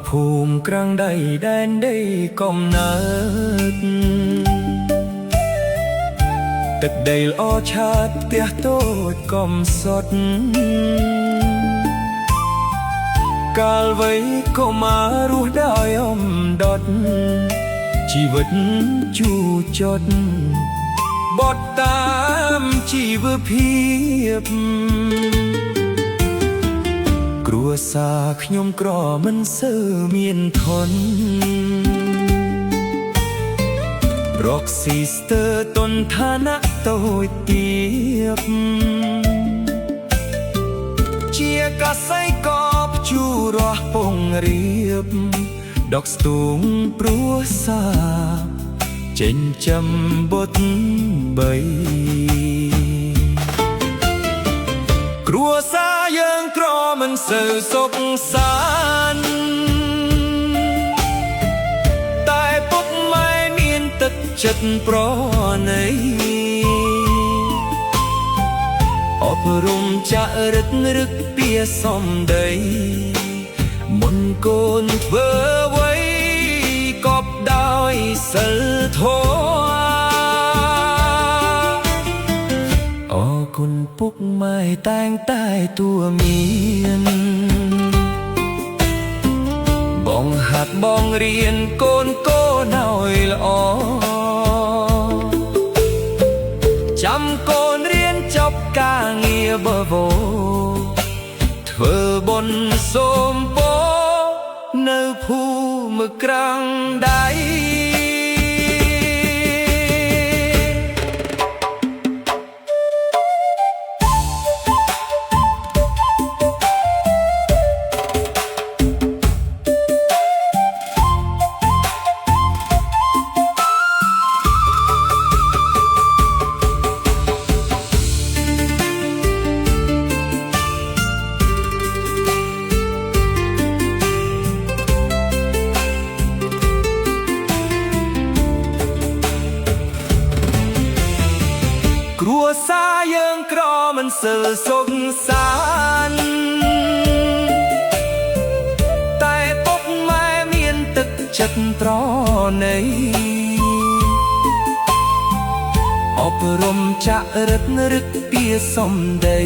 ភូមិក្រាំងដីដែនដីកំណើតទឹកដីល្អឆាតផ្ទះតូចកំសត់កាលវ័យកុមាររស់ដោយអំដត់ជីវិតជូរចត់បត់តាមជីវភាពគ្រួសារខ្ញុំក្រមិនសូវមានធនរកស៊ីស្ទើរទុនឋានៈតូចទាបជាកសែកបជួររស់ពងរៀបដកស្ទូងព្រោះសាចិញ្ចឹមបុត្របីគ្រួសារយើងក្រមិនសូវសុខសាន្តតែពុកម៉ែមានទឹកចិត្តប្រណីអប់រំចាក់រឹតរឹកពីសំដីមុនកូនធ្វើអ្វីកប់ដោយសិលធម៌អរគុណពុកម៉ែតែងតែទួមានបងហាត់បងរៀនកូនកូនឲ្យល្អចាំកូនរៀនចប់ការងារបវោធ្វើបុណ្យសូមពរនៅភូមិក្រាំងដៃគ្រួសារយើងក្រមិនសូវសុខសាន្តតែពុកម៉ែមានទឹកចិត្តប្រណីអប់រំចាក់រឹតរឹកពីសំដី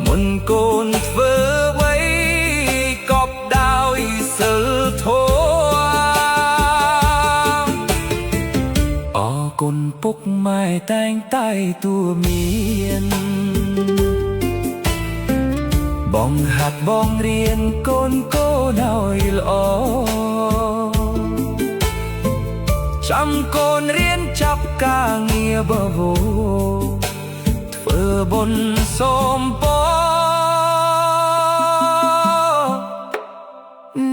មុនកូនធ្វើអ្វីកប់ដោយសិលធម៌អរគុណពុកម៉ែតែងតែទួមានបងហាត់បងរៀនកូនកូនឲ្យល្អចាំកូនរៀនចាប់ការងារបវោធ្វើបុណ្យសូមពរ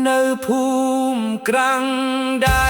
នៅភូមិក្រាំងដៃ